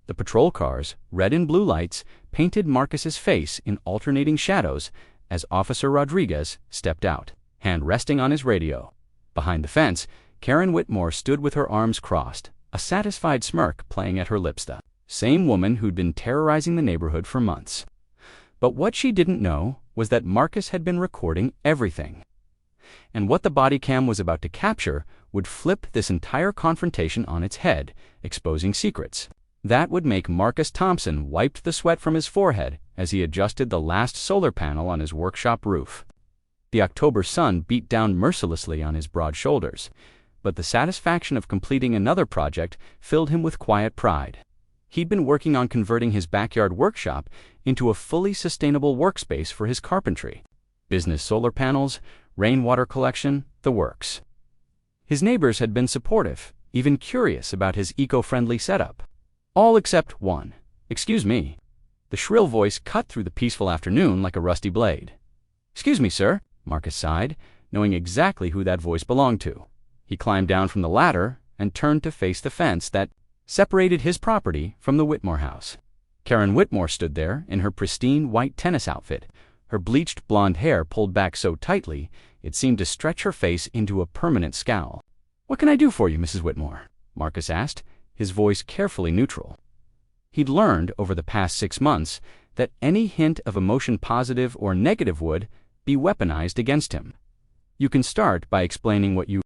The patrol cars, red and blue lights, painted Marcus's face in alternating shadows as Officer Rodriguez stepped out, hand resting on his radio. Behind the fence, Karen Whitmore stood with her arms crossed, a satisfied smirk playing at her lips. The same woman who'd been terrorizing the neighborhood for months. But what she didn't know was that Marcus had been recording everything. And what the body cam was about to capture would flip this entire confrontation on its head, exposing secrets. That would make Marcus Thompson wipe the sweat from his forehead as he adjusted the last solar panel on his workshop roof. The October sun beat down mercilessly on his broad shoulders, but the satisfaction of completing another project filled him with quiet pride. He'd been working on converting his backyard workshop into a fully sustainable workspace for his carpentry. Business solar panels, rainwater collection, the works. His neighbors had been supportive, even curious about his eco-friendly setup. All except one. "Excuse me." The shrill voice cut through the peaceful afternoon like a rusty blade. "Excuse me, sir," Marcus sighed, knowing exactly who that voice belonged to. He climbed down from the ladder and turned to face the fence that separated his property from the Whitmore house. Karen Whitmore stood there in her pristine white tennis outfit, her bleached blonde hair pulled back so tightly it seemed to stretch her face into a permanent scowl. "What can I do for you, Mrs. Whitmore?" Marcus asked, his voice carefully neutral. He'd learned over the past 6 months that any hint of emotion positive or negative would be weaponized against him. "You can start by explaining what you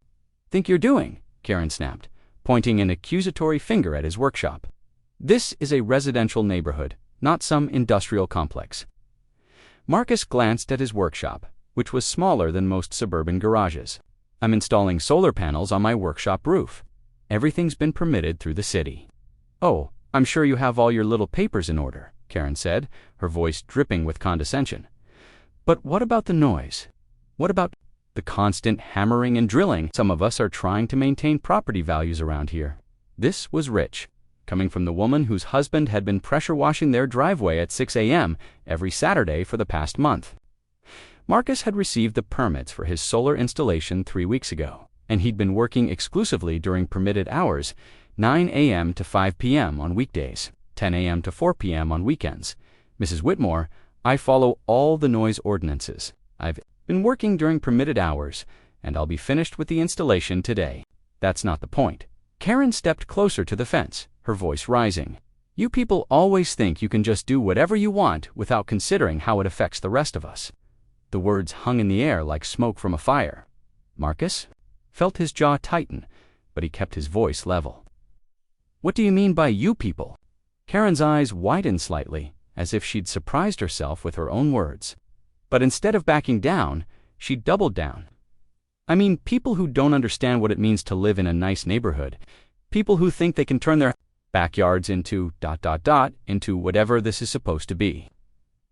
think you're doing," Karen snapped, pointing an accusatory finger at his workshop. "This is a residential neighborhood, not some industrial complex." Marcus glanced at his workshop, which was smaller than most suburban garages. "I'm installing solar panels on my workshop roof. Everything's been permitted through the city." "Oh, I'm sure you have all your little papers in order," Karen said, her voice dripping with condescension. "But what about the noise? What about the constant hammering and drilling? Some of us are trying to maintain property values around here." This was rich, coming from the woman whose husband had been pressure washing their driveway at 6 a.m. every Saturday for the past month. Marcus had received the permits for his solar installation 3 weeks ago, and he'd been working exclusively during permitted hours, 9 a.m. to 5 p.m. on weekdays, 10 a.m. to 4 p.m. on weekends. "Mrs. Whitmore, I follow all the noise ordinances. I've been working during permitted hours, and I'll be finished with the installation today." "That's not the point." Karen stepped closer to the fence, her voice rising. "You people always think you can just do whatever you want without considering how it affects the rest of us." The words hung in the air like smoke from a fire. Marcus felt his jaw tighten, but he kept his voice level. "What do you mean by you people?" Karen's eyes widened slightly, as if she'd surprised herself with her own words. But instead of backing down, she doubled down. "I mean people who don't understand what it means to live in a nice neighborhood. People who think they can turn their backyards into ... into whatever this is supposed to be."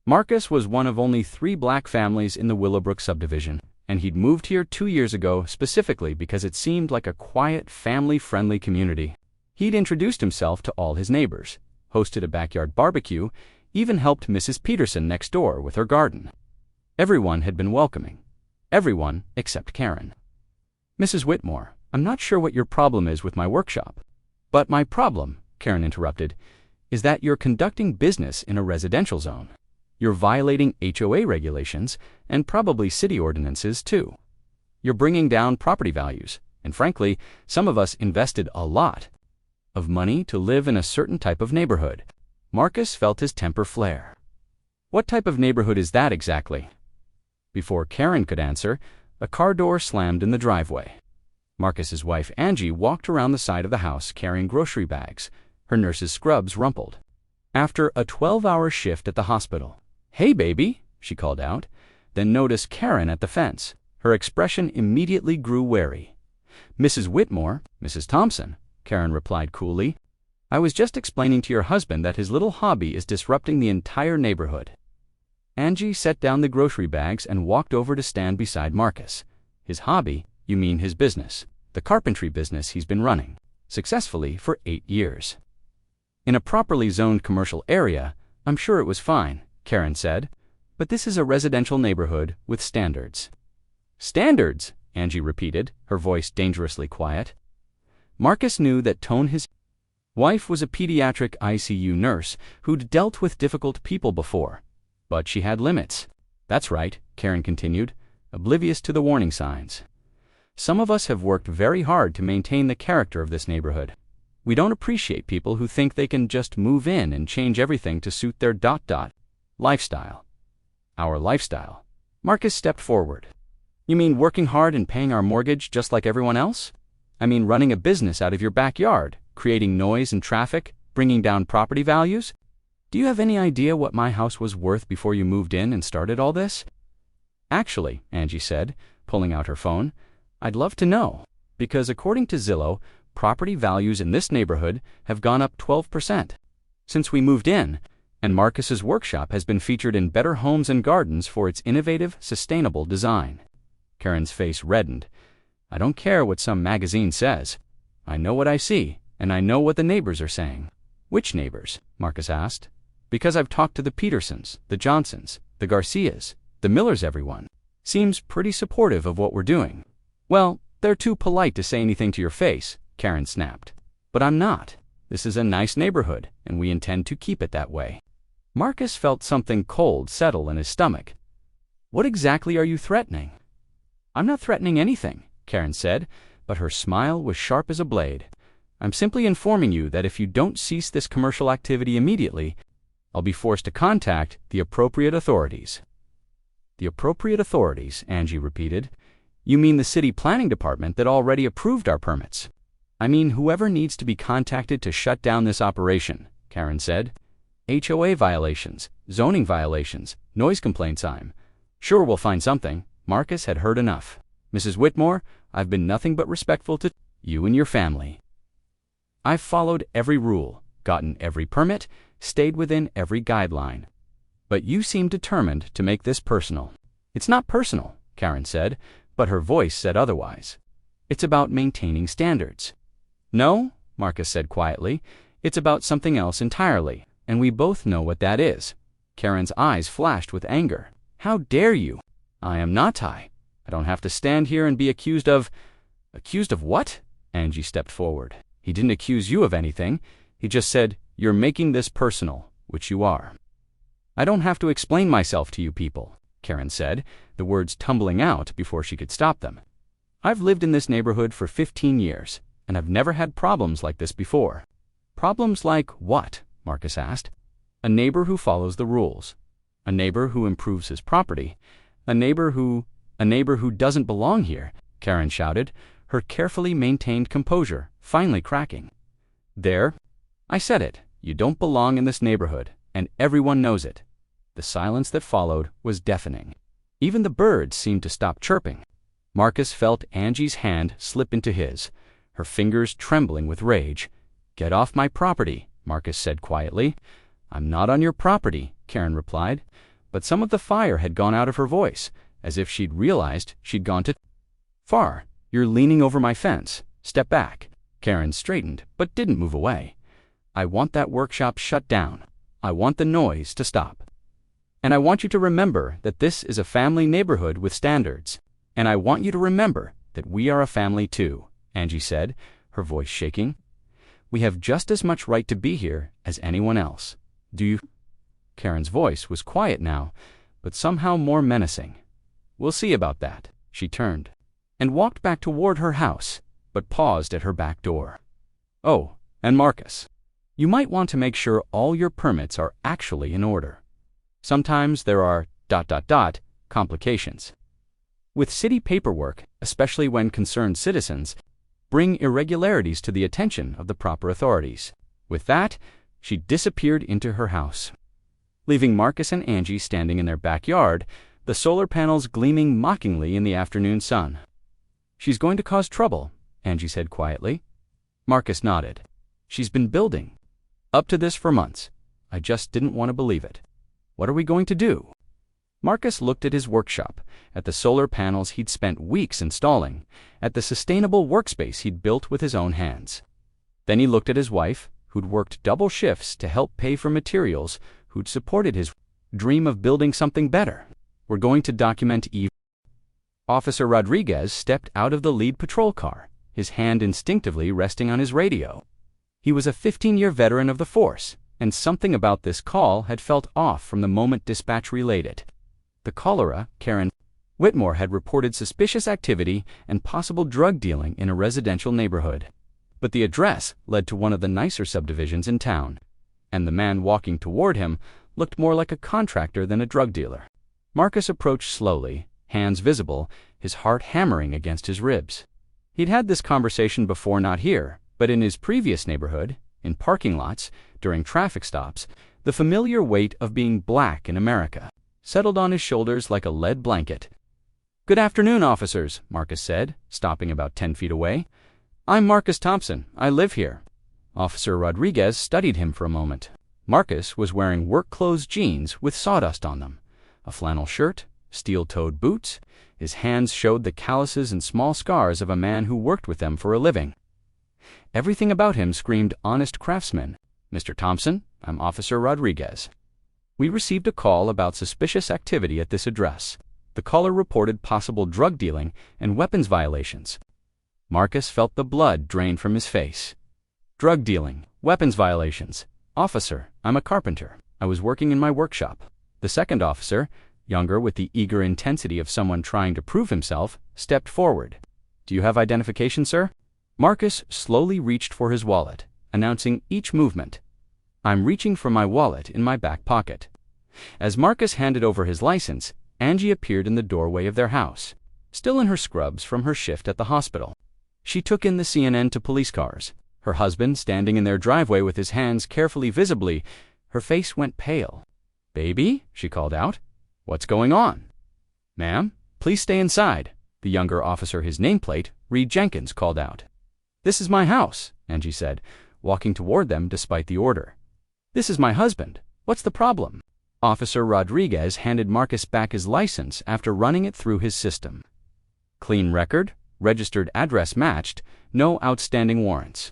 Marcus was one of only 3 black families in the Willowbrook subdivision, and he'd moved here 2 years ago specifically because it seemed like a quiet, family-friendly community. He'd introduced himself to all his neighbors, hosted a backyard barbecue, even helped Mrs. Peterson next door with her garden. Everyone had been welcoming. Everyone except Karen. "Mrs. Whitmore, I'm not sure what your problem is with my workshop." "But my problem," Karen interrupted, "is that you're conducting business in a residential zone. You're violating HOA regulations and probably city ordinances too. You're bringing down property values, and frankly, some of us invested a lot of money to live in a certain type of neighborhood." Marcus felt his temper flare. "What type of neighborhood is that exactly?" Before Karen could answer, a car door slammed in the driveway. Marcus's wife Angie walked around the side of the house carrying grocery bags, her nurse's scrubs rumpled. After a 12-hour shift at the hospital, "Hey, baby," she called out, then noticed Karen at the fence. Her expression immediately grew wary. "Mrs. Whitmore, Mrs. Thompson," Karen replied coolly. "I was just explaining to your husband that his little hobby is disrupting the entire neighborhood." Angie set down the grocery bags and walked over to stand beside Marcus. "His hobby? You mean his business, the carpentry business he's been running, successfully for 8 years. In a properly zoned commercial area, I'm sure it was fine," Karen said, "but this is a residential neighborhood with standards." "Standards?" Angie repeated, her voice dangerously quiet. Marcus knew that tone his Wife was a pediatric ICU nurse who'd dealt with difficult people before, but she had limits. That's right, Karen continued, oblivious to the warning signs. Some of us have worked very hard to maintain the character of this neighborhood. We don't appreciate people who think they can just move in and change everything to suit their lifestyle. Our lifestyle. Marcus stepped forward. You mean working hard and paying our mortgage just like everyone else? I mean running a business out of your backyard, creating noise and traffic, bringing down property values? Do you have any idea what my house was worth before you moved in and started all this? Actually, Angie said, pulling out her phone, I'd love to know, because according to Zillow, property values in this neighborhood have gone up 12% since we moved in, and Marcus's workshop has been featured in Better Homes and Gardens for its innovative, sustainable design. Karen's face reddened. I don't care what some magazine says. I know what I see, and I know what the neighbors are saying. Which neighbors? Marcus asked. Because I've talked to the Petersons, the Johnsons, the Garcias, the Millers, everyone. Seems pretty supportive of what we're doing. Well, they're too polite to say anything to your face, Karen snapped. But I'm not. This is a nice neighborhood, and we intend to keep it that way. Marcus felt something cold settle in his stomach. What exactly are you threatening? I'm not threatening anything, Karen said, but her smile was sharp as a blade. I'm simply informing you that if you don't cease this commercial activity immediately, I'll be forced to contact the appropriate authorities. The appropriate authorities, Angie repeated. You mean the city planning department that already approved our permits? I mean whoever needs to be contacted to shut down this operation, Karen said. HOA violations, zoning violations, noise complaints. I'm sure we'll find something. Marcus had heard enough. Mrs. Whitmore, I've been nothing but respectful to you and your family. I've followed every rule, gotten every permit, stayed within every guideline. But you seem determined to make this personal. It's not personal, Karen said, but her voice said otherwise. It's about maintaining standards. No, Marcus said quietly, it's about something else entirely, and we both know what that is. Karen's eyes flashed with anger. How dare you? I am not I. I don't have to stand here and be accused of... Accused of what? Angie stepped forward. He didn't accuse you of anything. He just said, you're making this personal, which you are. I don't have to explain myself to you people, Karen said, the words tumbling out before she could stop them. I've lived in this neighborhood for 15 years, and I've never had problems like this before. Problems like what? Marcus asked. A neighbor who follows the rules. A neighbor who improves his property. A neighbor who doesn't belong here, Karen shouted, her carefully maintained composure finally cracking. There, I said it. You don't belong in this neighborhood, and everyone knows it. The silence that followed was deafening. Even the birds seemed to stop chirping. Marcus felt Angie's hand slip into his, her fingers trembling with rage. Get off my property, Marcus said quietly. I'm not on your property, Karen replied, but some of the fire had gone out of her voice, as if she'd realized she'd gone too far. You're leaning over my fence. Step back. Karen straightened, but didn't move away. I want that workshop shut down. I want the noise to stop. And I want you to remember that this is a family neighborhood with standards. And I want you to remember that we are a family too, Angie said, her voice shaking. We have just as much right to be here as anyone else. Do you? Karen's voice was quiet now, but somehow more menacing. We'll see about that. She turned and walked back toward her house, but paused at her back door. Oh, and Marcus, you might want to make sure all your permits are actually in order. Sometimes there are ... complications. With city paperwork, especially when concerned citizens, bring irregularities to the attention of the proper authorities. With that, she disappeared into her house, leaving Marcus and Angie standing in their backyard, the solar panels gleaming mockingly in the afternoon sun. She's going to cause trouble, Angie said quietly. Marcus nodded. She's been building up to this for months. I just didn't want to believe it. What are we going to do? Marcus looked at his workshop, at the solar panels he'd spent weeks installing, at the sustainable workspace he'd built with his own hands. Then he looked at his wife, who'd worked double shifts to help pay for materials, who'd supported his dream of building something better. We're going to document Eve. Officer Rodriguez stepped out of the lead patrol car, his hand instinctively resting on his radio. He was a 15-year veteran of the force, and something about this call had felt off from the moment dispatch relayed it. The caller, Karen Whitmore, had reported suspicious activity and possible drug dealing in a residential neighborhood. But the address led to one of the nicer subdivisions in town, and the man walking toward him looked more like a contractor than a drug dealer. Marcus approached slowly, hands visible, his heart hammering against his ribs. He'd had this conversation before, not here, but in his previous neighborhood, in parking lots, during traffic stops. The familiar weight of being black in America settled on his shoulders like a lead blanket. "Good afternoon, officers," Marcus said, stopping about 10 feet away. "I'm Marcus Thompson. I live here." Officer Rodriguez studied him for a moment. Marcus was wearing work-clothes jeans with sawdust on them, a flannel shirt, steel-toed boots. His hands showed the calluses and small scars of a man who worked with them for a living. Everything about him screamed honest craftsman. "Mr. Thompson, I'm Officer Rodriguez. We received a call about suspicious activity at this address." The caller reported possible drug dealing and weapons violations. Marcus felt the blood drain from his face. "Drug dealing, weapons violations. Officer, I'm a carpenter. I was working in my workshop." The second officer, younger with the eager intensity of someone trying to prove himself, stepped forward. "Do you have identification, sir?" Marcus slowly reached for his wallet, announcing each movement. "I'm reaching for my wallet in my back pocket." As Marcus handed over his license, Angie appeared in the doorway of their house, still in her scrubs from her shift at the hospital. She took in the CNN to police cars, her husband standing in their driveway with his hands carefully visibly. Her face went pale. "Baby," she called out. "What's going on?" "Ma'am, please stay inside," the younger officer, his nameplate, Reed Jenkins, called out. "This is my house," Angie said, walking toward them despite the order. "This is my husband. What's the problem?" Officer Rodriguez handed Marcus back his license after running it through his system. "Clean record, registered address matched, no outstanding warrants."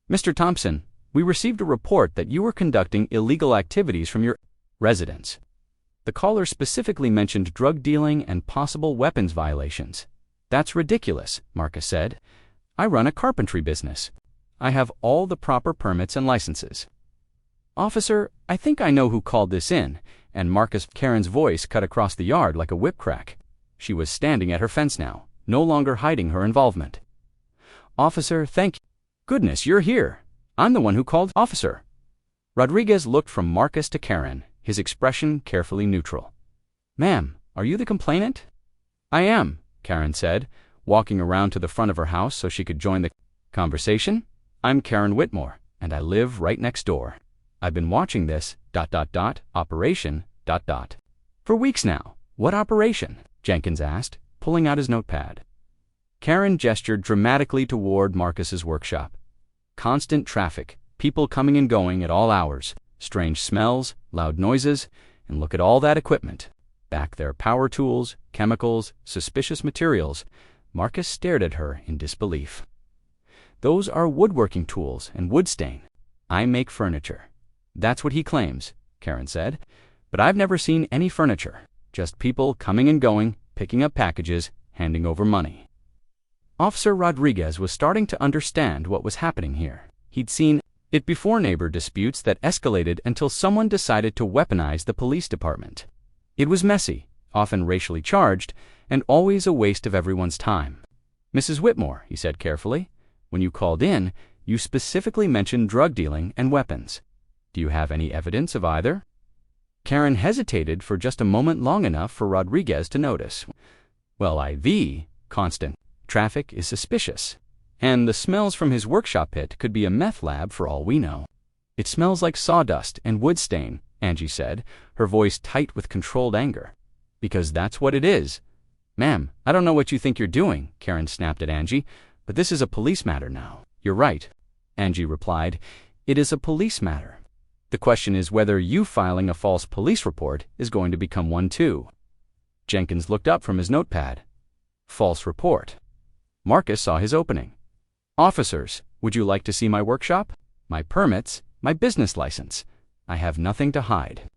"Mr. Thompson, we received a report that you were conducting illegal activities from your residence." The caller specifically mentioned drug dealing and possible weapons violations. "That's ridiculous," Marcus said. "I run a carpentry business. I have all the proper permits and licenses." "Officer, I think I know who called this in," and Karen's voice cut across the yard like a whip crack. She was standing at her fence now, no longer hiding her involvement. "Officer, thank goodness you're here. I'm the one who called." "Officer." Rodriguez looked from Marcus to Karen, his expression carefully neutral. "Ma'am, are you the complainant?" "I am," Karen said, walking around to the front of her house so she could join the conversation. "I'm Karen Whitmore, and I live right next door. I've been watching this ... operation ... for weeks now." "What operation?" Jenkins asked, pulling out his notepad. Karen gestured dramatically toward Marcus's workshop. "Constant traffic, people coming and going at all hours, strange smells, loud noises, and look at all that equipment. Back there, power tools, chemicals, suspicious materials." Marcus stared at her in disbelief. "Those are woodworking tools and wood stain. I make furniture." "That's what he claims," Karen said. "But I've never seen any furniture. Just people coming and going, picking up packages, handing over money." Officer Rodriguez was starting to understand what was happening here. He'd seen it before, neighbor disputes that escalated until someone decided to weaponize the police department. It was messy, often racially charged, and always a waste of everyone's time. "Mrs. Whitmore," he said carefully, "when you called in, you specifically mentioned drug dealing and weapons. Do you have any evidence of either?" Karen hesitated for just a moment, long enough for Rodriguez to notice. "Well, the constant traffic is suspicious, and the smells from his workshop pit could be a meth lab for all we know." "It smells like sawdust and wood stain," Angie said, her voice tight with controlled anger. "Because that's what it is." "Ma'am, I don't know what you think you're doing," Karen snapped at Angie, "but this is a police matter now." "You're right," Angie replied. "It is a police matter. The question is whether you filing a false police report is going to become one too." Jenkins looked up from his notepad. "False report." Marcus saw his opening. "Officers, would you like to see my workshop? My permits, my business license. I have nothing to hide."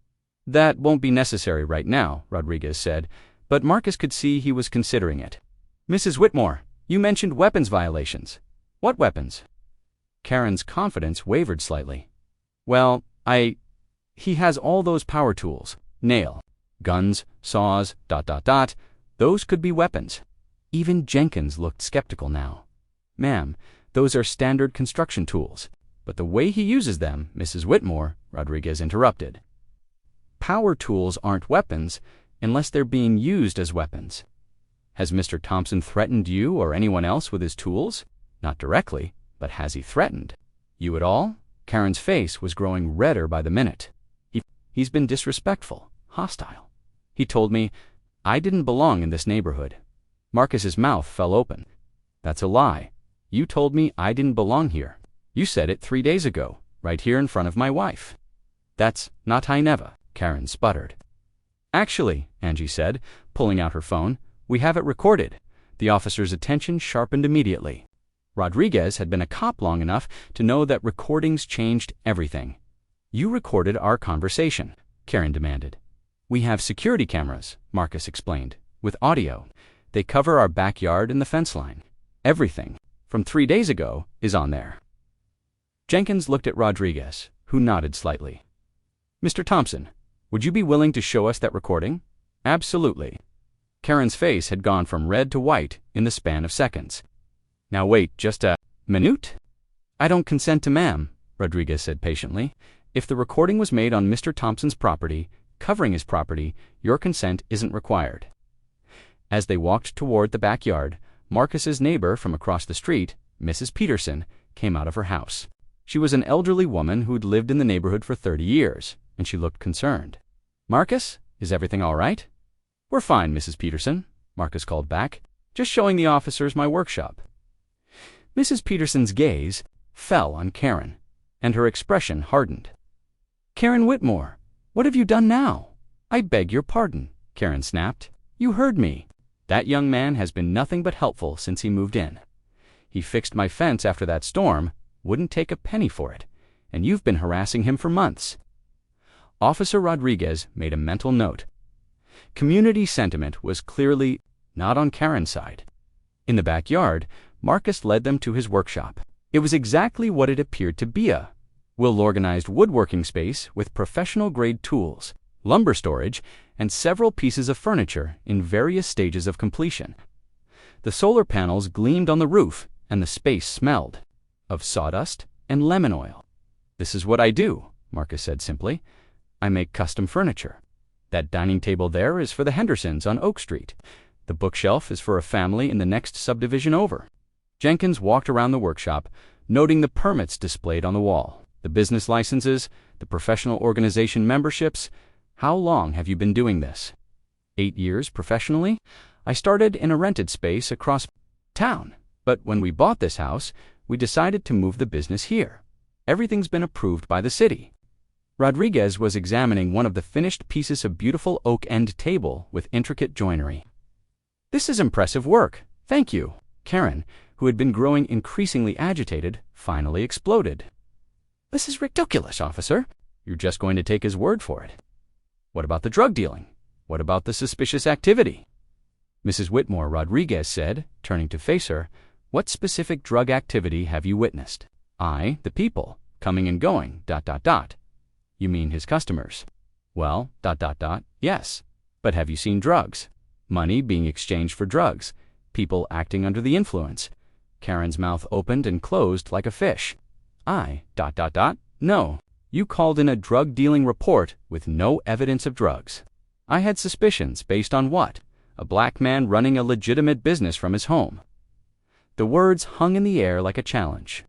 "That won't be necessary right now," Rodriguez said, but Marcus could see he was considering it. "Mrs. Whitmore, you mentioned weapons violations. What weapons?" Karen's confidence wavered slightly. Well, he has all those power tools. Nail, guns, saws, ... Those could be weapons. Even Jenkins looked skeptical now. Ma'am, those are standard construction tools. But the way he uses them, Mrs. Whitmore, Rodriguez interrupted. Power tools aren't weapons unless they're being used as weapons. Has Mr. Thompson threatened you or anyone else with his tools? Not directly, but has he threatened you at all? Karen's face was growing redder by the minute. He's been disrespectful, hostile. He told me I didn't belong in this neighborhood. Marcus's mouth fell open. That's a lie. You told me I didn't belong here. You said it 3 days ago, right here in front of my wife. That's not I never, Karen sputtered. Actually, Angie said, pulling out her phone, we have it recorded. The officer's attention sharpened immediately. Rodriguez had been a cop long enough to know that recordings changed everything. You recorded our conversation, Karen demanded. We have security cameras, Marcus explained, with audio. They cover our backyard and the fence line. Everything, from 3 days ago, is on there. Jenkins looked at Rodriguez, who nodded slightly. Mr. Thompson, would you be willing to show us that recording? Absolutely. Karen's face had gone from red to white in the span of seconds. Now wait just a minute? I don't consent to, ma'am, Rodriguez said patiently. If the recording was made on Mr. Thompson's property, covering his property, your consent isn't required. As they walked toward the backyard, Marcus's neighbor from across the street, Mrs. Peterson, came out of her house. She was an elderly woman who'd lived in the neighborhood for 30 years, and she looked concerned. Marcus, is everything all right? We're fine, Mrs. Peterson, Marcus called back. Just showing the officers my workshop. Mrs. Peterson's gaze fell on Karen, and her expression hardened. Karen Whitmore, what have you done now? I beg your pardon, Karen snapped. You heard me. That young man has been nothing but helpful since he moved in. He fixed my fence after that storm, wouldn't take a penny for it, and you've been harassing him for months. Officer Rodriguez made a mental note. Community sentiment was clearly not on Karen's side. In the backyard, Marcus led them to his workshop. It was exactly what it appeared to be, a well-organized woodworking space with professional-grade tools, lumber storage, and several pieces of furniture in various stages of completion. The solar panels gleamed on the roof, and the space smelled of sawdust and lemon oil. This is what I do, Marcus said simply. I make custom furniture. That dining table there is for the Hendersons on Oak Street. The bookshelf is for a family in the next subdivision over. Jenkins walked around the workshop, noting the permits displayed on the wall, the business licenses, the professional organization memberships. How long have you been doing this? 8 years professionally? I started in a rented space across town, but when we bought this house, we decided to move the business here. Everything's been approved by the city. Rodriguez was examining one of the finished pieces of beautiful oak end table with intricate joinery. This is impressive work. Thank you. Karen, who had been growing increasingly agitated, finally exploded. This is ridiculous, officer. You're just going to take his word for it. What about the drug dealing? What about the suspicious activity? Mrs. Whitmore, Rodriguez said, turning to face her, what specific drug activity have you witnessed? The people, coming and going, ... You mean his customers? Well, ... yes. But have you seen drugs? Money being exchanged for drugs. People acting under the influence. Karen's mouth opened and closed like a fish. No. You called in a drug-dealing report with no evidence of drugs. I had suspicions based on what? A black man running a legitimate business from his home. The words hung in the air like a challenge.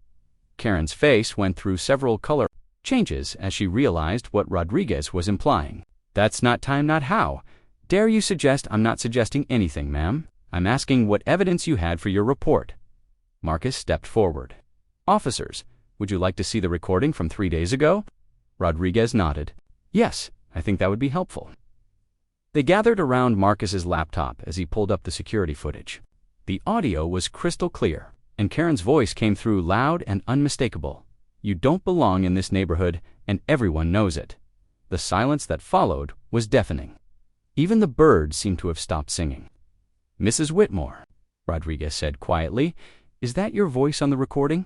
Karen's face went through several color changes as she realized what Rodriguez was implying. That's not time, not how. Dare you suggest I'm not suggesting anything, ma'am? I'm asking what evidence you had for your report. Marcus stepped forward. Officers, would you like to see the recording from 3 days ago? Rodriguez nodded. Yes, I think that would be helpful. They gathered around Marcus's laptop as he pulled up the security footage. The audio was crystal clear, and Karen's voice came through loud and unmistakable. You don't belong in this neighborhood, and everyone knows it. The silence that followed was deafening. Even the birds seemed to have stopped singing. Mrs. Whitmore, Rodriguez said quietly, is that your voice on the recording?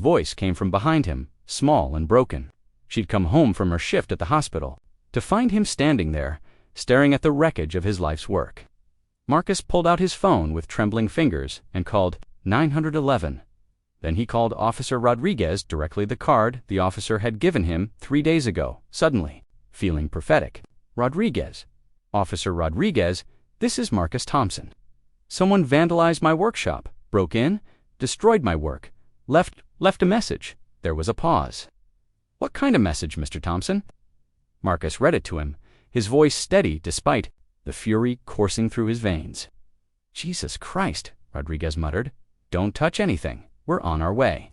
voice came from behind him, small and broken. She'd come home from her shift at the hospital to find him standing there, staring at the wreckage of his life's work. Marcus pulled out his phone with trembling fingers and called 911. Then he called Officer Rodriguez directly, the card the officer had given him 3 days ago, suddenly, feeling prophetic. Rodriguez. Officer Rodriguez, this is Marcus Thompson. Someone vandalized my workshop, broke in, destroyed my work, left a message. There was a pause. What kind of message, Mr. Thompson? Marcus read it to him, his voice steady despite the fury coursing through his veins. Jesus Christ, Rodriguez muttered. Don't touch anything. We're on our way.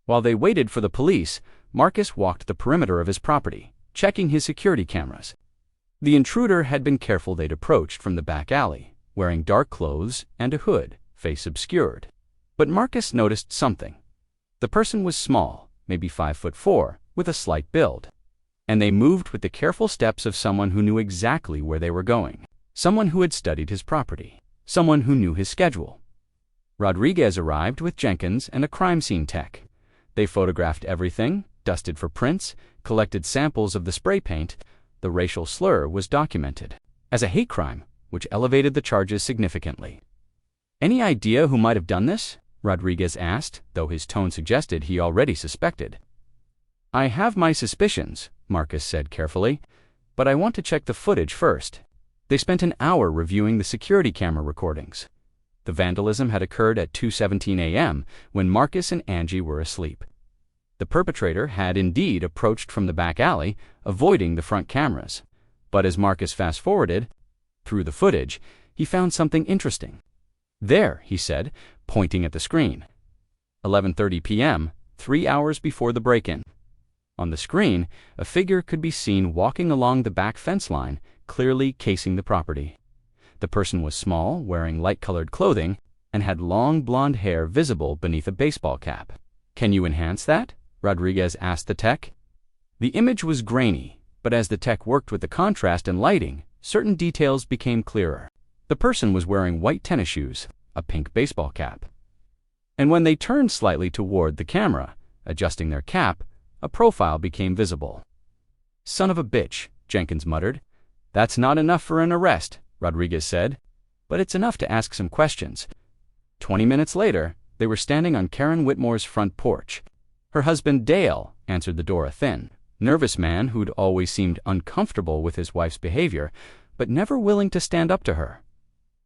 While they waited for the police, Marcus walked the perimeter of his property, checking his security cameras. The intruder had been careful. They'd approached from the back alley, wearing dark clothes and a hood, face obscured. But Marcus noticed something. The person was small, maybe 5'4", with a slight build. And they moved with the careful steps of someone who knew exactly where they were going, someone who had studied his property, someone who knew his schedule. Rodriguez arrived with Jenkins and a crime scene tech. They photographed everything, dusted for prints, collected samples of the spray paint. The racial slur was documented as a hate crime, which elevated the charges significantly. Any idea who might have done this? Rodriguez asked, though his tone suggested he already suspected. I have my suspicions, Marcus said carefully, but I want to check the footage first. They spent an hour reviewing the security camera recordings. The vandalism had occurred at 2:17 a.m. when Marcus and Angie were asleep. The perpetrator had indeed approached from the back alley, avoiding the front cameras. But as Marcus fast-forwarded through the footage, he found something interesting. There, he said, pointing at the screen. 11:30 p.m., 3 hours before the break-in. On the screen, a figure could be seen walking along the back fence line, clearly casing the property. The person was small, wearing light-colored clothing, and had long blonde hair visible beneath a baseball cap. Can you enhance that? Rodriguez asked the tech. The image was grainy, but as the tech worked with the contrast and lighting, certain details became clearer. The person was wearing white tennis shoes, a pink baseball cap. And when they turned slightly toward the camera, adjusting their cap, a profile became visible. Son of a bitch, Jenkins muttered. That's not enough for an arrest, Rodriguez said, but it's enough to ask some questions. 20 minutes later, they were standing on Karen Whitmore's front porch. Her husband, Dale, answered the door, a thin, nervous man who'd always seemed uncomfortable with his wife's behavior, but never willing to stand up to her.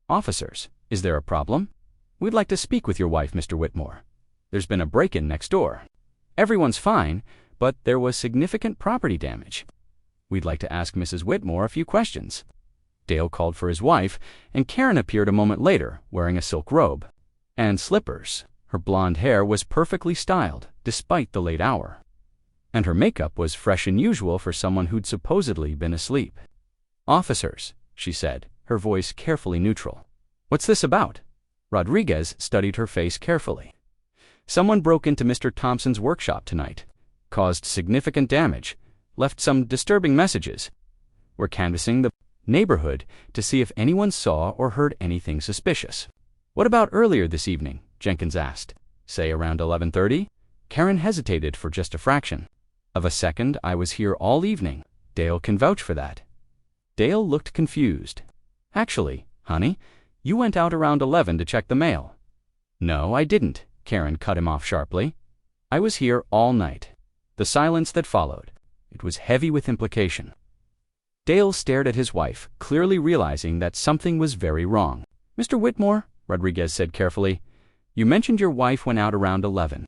Officers, is there a problem? We'd like to speak with your wife, Mr. Whitmore. There's been a break-in next door. Everyone's fine, but there was significant property damage. We'd like to ask Mrs. Whitmore a few questions. Dale called for his wife, and Karen appeared a moment later, wearing a silk robe and slippers. Her blonde hair was perfectly styled, despite the late hour. And her makeup was fresh and usual for someone who'd supposedly been asleep. Officers, she said, her voice carefully neutral. What's this about? Rodriguez studied her face carefully. Someone broke into Mr. Thompson's workshop tonight, caused significant damage, left some disturbing messages. We're canvassing the neighborhood to see if anyone saw or heard anything suspicious. What about earlier this evening? Jenkins asked. Say around 11:30? Karen hesitated for just a fraction of a second. I was here all evening. Dale can vouch for that. Dale looked confused. Actually, honey, you went out around 11 to check the mail. No, I didn't, Karen cut him off sharply. I was here all night. The silence that followed, it was heavy with implication. Dale stared at his wife, clearly realizing that something was very wrong. Mr. Whitmore, Rodriguez said carefully, You mentioned your wife went out around 11.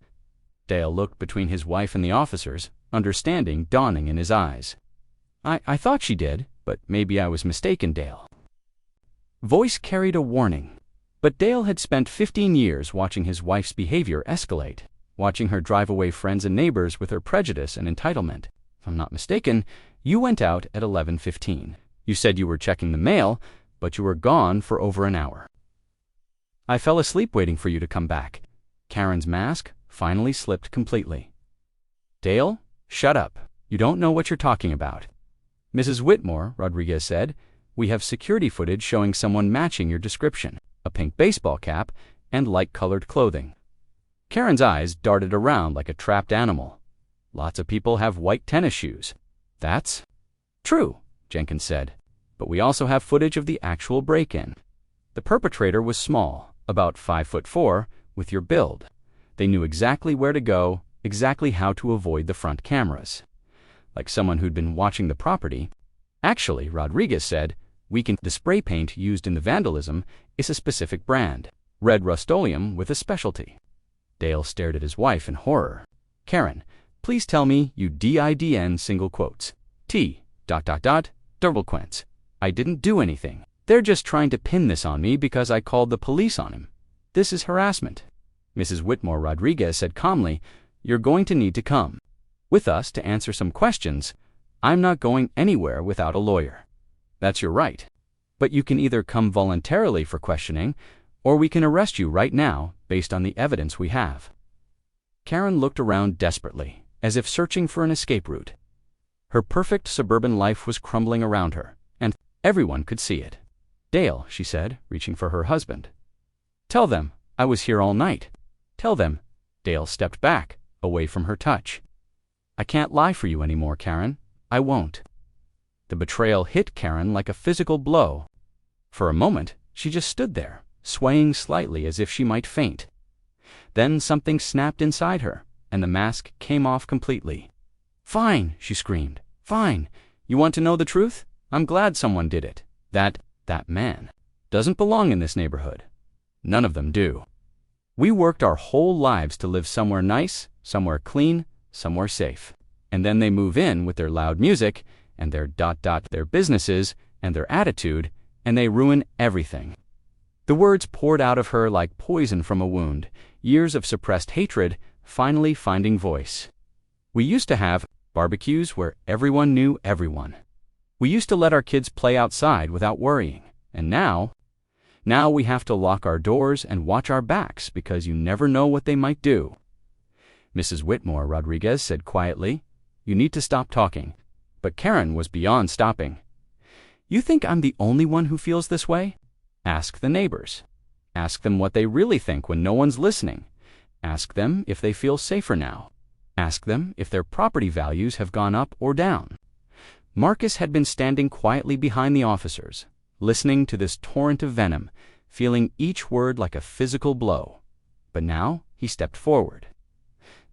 Dale looked between his wife and the officers, understanding dawning in his eyes. I thought she did, but maybe I was mistaken, Dale. Voice carried a warning. But Dale had spent 15 years watching his wife's behavior escalate, watching her drive away friends and neighbors with her prejudice and entitlement. If I'm not mistaken, you went out at 11:15. You said you were checking the mail, but you were gone for over an hour. I fell asleep waiting for you to come back. Karen's mask finally slipped completely. Dale, shut up. You don't know what you're talking about. Mrs. Whitmore, Rodriguez said, we have security footage showing someone matching your description, a pink baseball cap and light-colored clothing. Karen's eyes darted around like a trapped animal. Lots of people have white tennis shoes. That's true, Jenkins said, but we also have footage of the actual break-in. The perpetrator was small, about 5'4", with your build. They knew exactly where to go, exactly how to avoid the front cameras. Like someone who'd been watching the property. Actually, Rodriguez said, the spray paint used in the Vandalism is a specific brand, red Rust-Oleum with a specialty. Dale stared at his wife in horror. Karen, please tell me you DIDN single quotes. Double quotes. I didn't do anything. They're just trying to pin this on me because I called the police on him. This is harassment. Mrs. Whitmore Rodriguez said calmly, you're going to need to come with us to answer some questions. I'm not going anywhere without a lawyer. That's your right. But you can either come voluntarily for questioning, or we can arrest you right now based on the evidence we have. Karen looked around desperately, as if searching for an escape route. Her perfect suburban life was crumbling around her, and everyone could see it. Dale, she said, reaching for her husband. Tell them I was here all night. Tell them. Dale stepped back, away from her touch. I can't lie for you anymore, Karen. I won't. The betrayal hit Karen like a physical blow. For a moment, she just stood there, swaying slightly as if she might faint. Then something snapped inside her, and the mask came off completely. Fine, she screamed. Fine. You want to know the truth? I'm glad someone did it. That man doesn't belong in this neighborhood. None of them do. We worked our whole lives to live somewhere nice, somewhere clean, somewhere safe. And then they move in with their loud music and their their businesses and their attitude, and they ruin everything. The words poured out of her like poison from a wound, years of suppressed hatred finally finding voice. We used to have barbecues where everyone knew everyone. We used to let our kids play outside without worrying, and now we have to lock our doors and watch our backs because you never know what they might do. Mrs. Whitmore Rodriguez said quietly, you need to stop talking. But Karen was beyond stopping. You think I'm the only one who feels this way? Ask the neighbors. Ask them what they really think when no one's listening. Ask them if they feel safer now. Ask them if their property values have gone up or down. Marcus had been standing quietly behind the officers, listening to this torrent of venom, feeling each word like a physical blow. But now he stepped forward.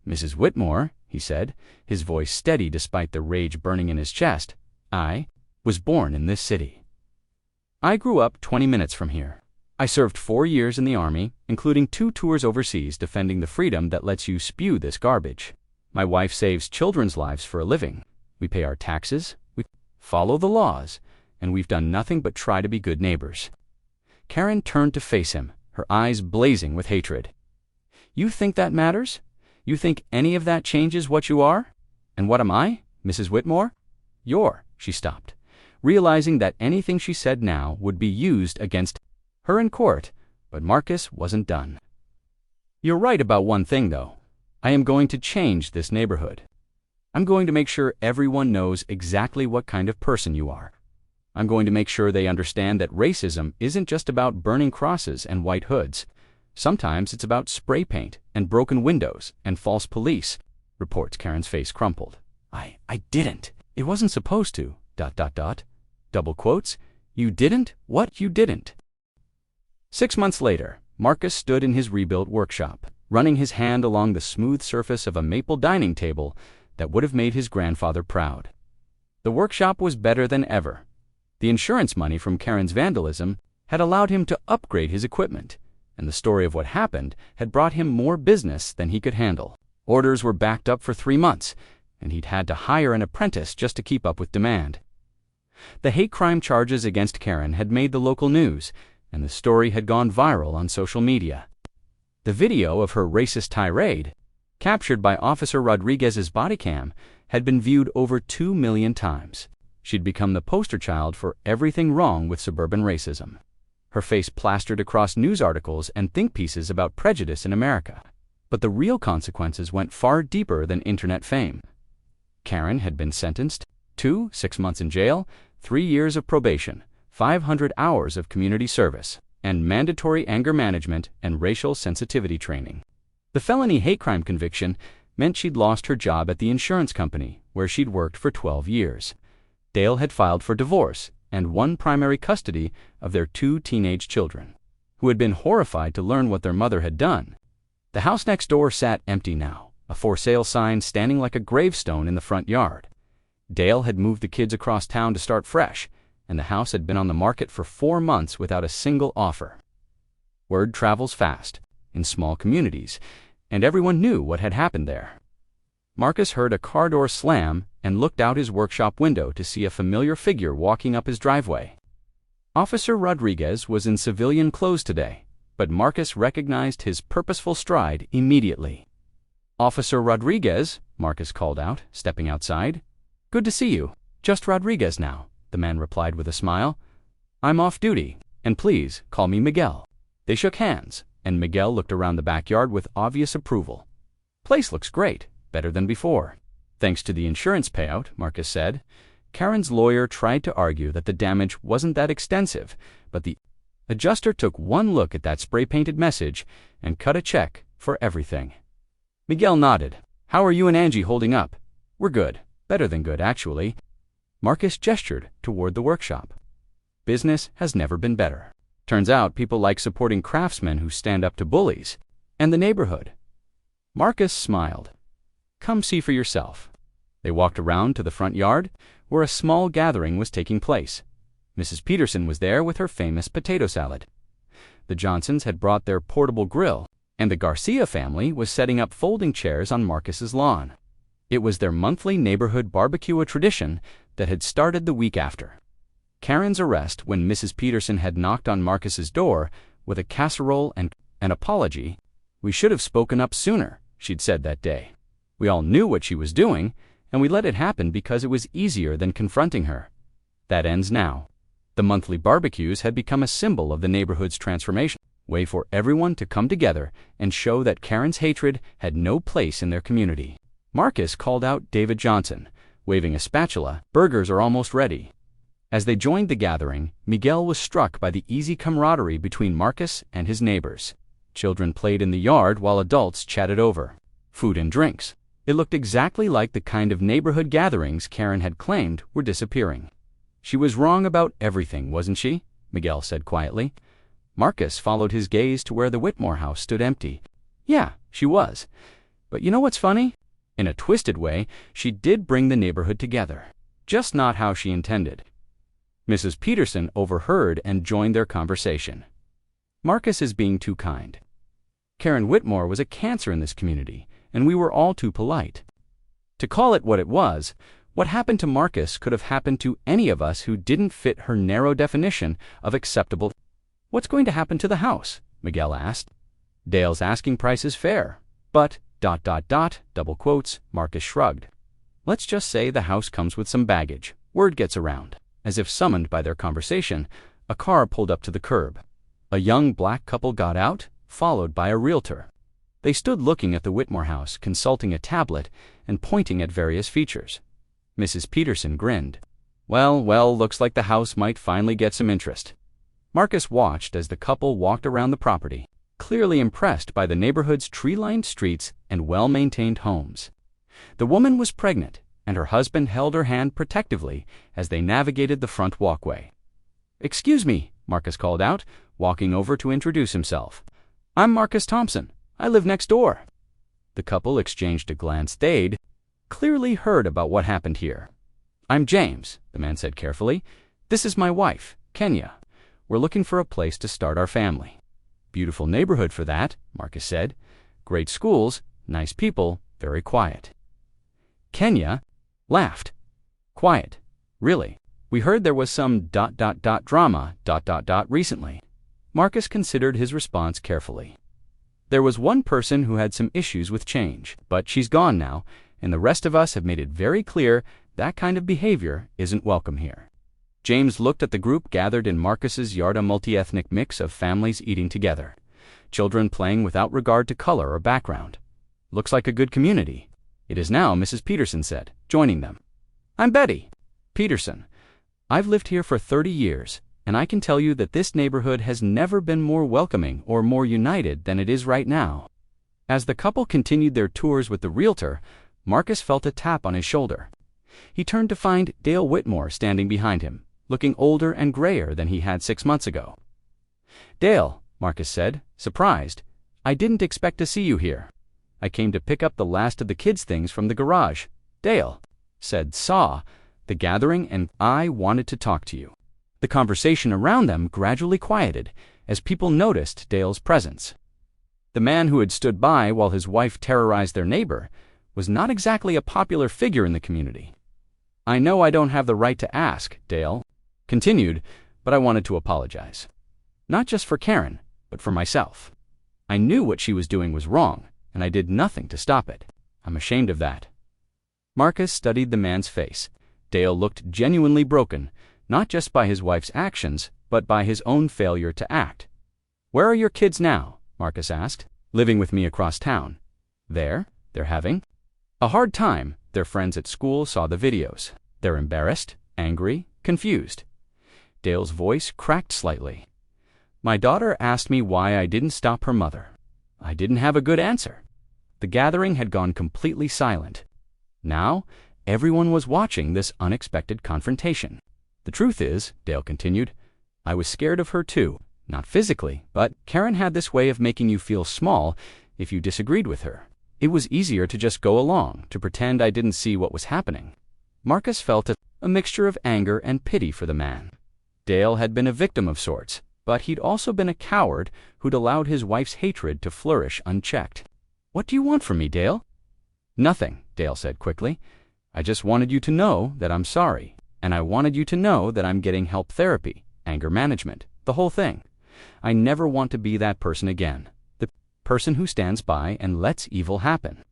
Mrs. Whitmore, he said, his voice steady despite the rage burning in his chest, I was born in this city. I grew up 20 minutes from here. I served 4 years in the Army, including 2 tours overseas defending the freedom that lets you spew this garbage. My wife saves children's lives for a living. We pay our taxes, we follow the laws, and we've done nothing but try to be good neighbors. Karen turned to face him, her eyes blazing with hatred. You think that matters? You think any of that changes what you are? And what am I, Mrs. Whitmore? She stopped, realizing that anything she said now would be used against her in court, but Marcus wasn't done. You're right about one thing, though. I am going to change this neighborhood. I'm going to make sure everyone knows exactly what kind of person you are. I'm going to make sure they understand that racism isn't just about burning crosses and white hoods. Sometimes it's about spray paint and broken windows and false police. Reports. Karen's face crumpled. I didn't. It wasn't supposed to. ... Double quotes. You didn't? What? You didn't. 6 months later, Marcus stood in his rebuilt workshop, running his hand along the smooth surface of a maple dining table that would have made his grandfather proud. The workshop was better than ever. The insurance money from Karen's vandalism had allowed him to upgrade his equipment, and the story of what happened had brought him more business than he could handle. Orders were backed up for 3 months, and he'd had to hire an apprentice just to keep up with demand. The hate crime charges against Karen had made the local news, and the story had gone viral on social media. The video of her racist tirade, captured by Officer Rodriguez's body cam, had been viewed over 2 million times. She'd become the poster child for everything wrong with suburban racism. Her face plastered across news articles and think pieces about prejudice in America. But the real consequences went far deeper than internet fame. Karen had been sentenced to 6 months in jail, 3 years of probation, 500 hours of community service, and mandatory anger management and racial sensitivity training. The felony hate crime conviction meant she'd lost her job at the insurance company, where she'd worked for 12 years. Dale had filed for divorce and won primary custody of their 2 teenage children, who had been horrified to learn what their mother had done. The house next door sat empty now, a for sale sign standing like a gravestone in the front yard. Dale had moved the kids across town to start fresh, and the house had been on the market for 4 months without a single offer. Word travels fast, in small communities, and everyone knew what had happened there. Marcus heard a car door slam and looked out his workshop window to see a familiar figure walking up his driveway. Officer Rodriguez was in civilian clothes today, but Marcus recognized his purposeful stride immediately. "Officer Rodriguez," Marcus called out, stepping outside. "Good to see you. Just Rodriguez now," the man replied with a smile. "I'm off duty, and please call me Miguel." They shook hands, and Miguel looked around the backyard with obvious approval. "Place looks great, better than before." "Thanks to the insurance payout," Marcus said. Karen's lawyer tried to argue that the damage wasn't that extensive, but the adjuster took one look at that spray-painted message and cut a check for everything. Miguel nodded. "How are you and Angie holding up?" "We're good. Better than good, actually." Marcus gestured toward the workshop. "Business has never been better. Turns out people like supporting craftsmen who stand up to bullies. And the neighborhood." Marcus smiled. "Come see for yourself." They walked around to the front yard, where a small gathering was taking place. Mrs. Peterson was there with her famous potato salad. The Johnsons had brought their portable grill, and the Garcia family was setting up folding chairs on Marcus's lawn. It was their monthly neighborhood barbecue, a tradition that had started the week after. Karen's arrest when Mrs. Peterson had knocked on Marcus's door with a casserole and an apology. "We should have spoken up sooner," she'd said that day. "We all knew what she was doing, and we let it happen because it was easier than confronting her." That ends now. The monthly barbecues had become a symbol of the neighborhood's transformation, a way for everyone to come together and show that Karen's hatred had no place in their community. Marcus called out David Johnson, waving a spatula. "Burgers are almost ready." As they joined the gathering, Miguel was struck by the easy camaraderie between Marcus and his neighbors. Children played in the yard while adults chatted over food and drinks. It looked exactly like the kind of neighborhood gatherings Karen had claimed were disappearing. "She was wrong about everything, wasn't she?" Miguel said quietly. Marcus followed his gaze to where the Whitmore house stood empty. "Yeah, she was. But you know what's funny? In a twisted way, she did bring the neighborhood together. Just not how she intended." Mrs. Peterson overheard and joined their conversation. "Marcus is being too kind. Karen Whitmore was a cancer in this community, and we were all too polite. To call it what it was, what happened to Marcus could have happened to any of us who didn't fit her narrow definition of acceptable." "What's going to happen to the house?" Miguel asked. "Dale's asking price is fair, but ... double quotes, Marcus shrugged. "Let's just say the house comes with some baggage. Word gets around." As if summoned by their conversation, a car pulled up to the curb. A young black couple got out, followed by a realtor. They stood looking at the Whitmore house, consulting a tablet and pointing at various features. Mrs. Peterson grinned. Well, looks like the house might finally get some interest." Marcus watched as the couple walked around the property, clearly impressed by the neighborhood's tree-lined streets and well-maintained homes. The woman was pregnant, and her husband held her hand protectively as they navigated the front walkway. "Excuse me," Marcus called out, walking over to introduce himself. "I'm Marcus Thompson. I live next door." The couple exchanged a glance. They'd clearly heard about what happened here. "I'm James," the man said carefully. "This is my wife, Kenya. We're looking for a place to start our family." Beautiful neighborhood for that, Marcus said. Great schools, nice people, very quiet. Kenya laughed. Quiet. Really? We heard there was some drama recently. Marcus considered his response carefully. There was one person who had some issues with change, but she's gone now, and the rest of us have made it very clear that kind of behavior isn't welcome here. James looked at the group gathered in Marcus's yard, a multi-ethnic mix of families eating together, children playing without regard to color or background. Looks like a good community. It is now, Mrs. Peterson said, joining them. I'm Betty Peterson. I've lived here for 30 years, and I can tell you that this neighborhood has never been more welcoming or more united than it is right now. As the couple continued their tours with the realtor, Marcus felt a tap on his shoulder. He turned to find Dale Whitmore standing behind him, looking older and grayer than he had 6 months ago. Dale, Marcus said, surprised, I didn't expect to see you here. I came to pick up the last of the kids' things from the garage. Dale saw the gathering and I wanted to talk to you. The conversation around them gradually quieted as people noticed Dale's presence. The man who had stood by while his wife terrorized their neighbor was not exactly a popular figure in the community. I know I don't have the right to ask, Dale continued, but I wanted to apologize. Not just for Karen, but for myself. I knew what she was doing was wrong, and I did nothing to stop it. I'm ashamed of that. Marcus studied the man's face. Dale looked genuinely broken, not just by his wife's actions, but by his own failure to act. Where are your kids now? Marcus asked. Living with me across town. They're having a hard time. Their friends at school saw the videos. They're embarrassed, angry, confused. Dale's voice cracked slightly. My daughter asked me why I didn't stop her mother. I didn't have a good answer. The gathering had gone completely silent. Now, everyone was watching this unexpected confrontation. The truth is, Dale continued, I was scared of her too. Not physically, but Karen had this way of making you feel small if you disagreed with her. It was easier to just go along, to pretend I didn't see what was happening. Marcus felt a mixture of anger and pity for the man. Dale had been a victim of sorts, but he'd also been a coward who'd allowed his wife's hatred to flourish unchecked. What do you want from me, Dale? Nothing, Dale said quickly. I just wanted you to know that I'm sorry, and I wanted you to know that I'm getting help, therapy, anger management, the whole thing. I never want to be that person again, the person who stands by and lets evil happen.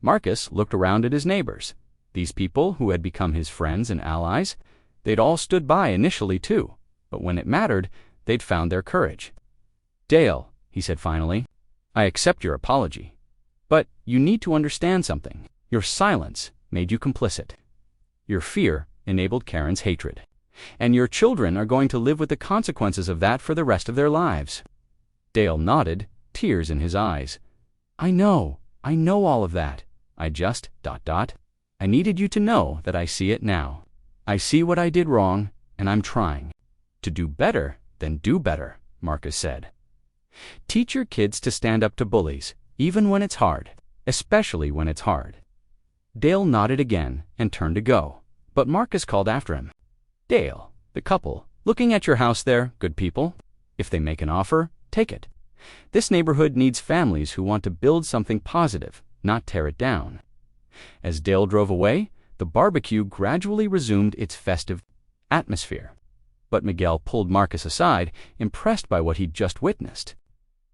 Marcus looked around at his neighbors. These people who had become his friends and allies, they'd all stood by initially too, but when it mattered, they'd found their courage. Dale, he said finally, I accept your apology. But you need to understand something. Your silence made you complicit. Your fear enabled Karen's hatred. And your children are going to live with the consequences of that for the rest of their lives. Dale nodded, tears in his eyes. I know all of that. I just, I needed you to know that I see it now. I see what I did wrong, and I'm trying. To do better, then do better, Marcus said. Teach your kids to stand up to bullies, even when it's hard, especially when it's hard. Dale nodded again and turned to go, but Marcus called after him. Dale, the couple, looking at your house there, good people. If they make an offer, take it. This neighborhood needs families who want to build something positive, not tear it down. As Dale drove away, the barbecue gradually resumed its festive atmosphere. But Miguel pulled Marcus aside, impressed by what he'd just witnessed.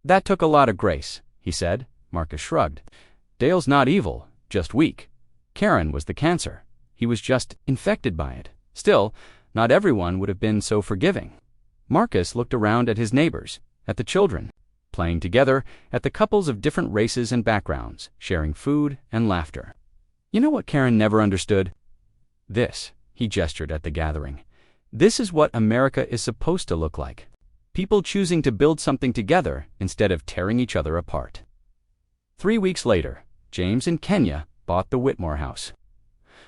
That took a lot of grace, he said. Marcus shrugged. Dale's not evil, just weak. Karen was the cancer. He was just infected by it. Still, not everyone would have been so forgiving. Marcus looked around at his neighbors, at the children, playing together, at the couples of different races and backgrounds, sharing food and laughter. You know what Karen never understood? This, he gestured at the gathering. This is what America is supposed to look like. People choosing to build something together instead of tearing each other apart. 3 weeks later, James and Kenya bought the Whitmore house.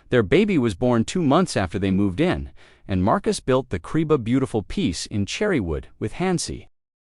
Their baby was born 2 months after they moved in, and Marcus built the Creba beautiful piece in cherry wood with handsi,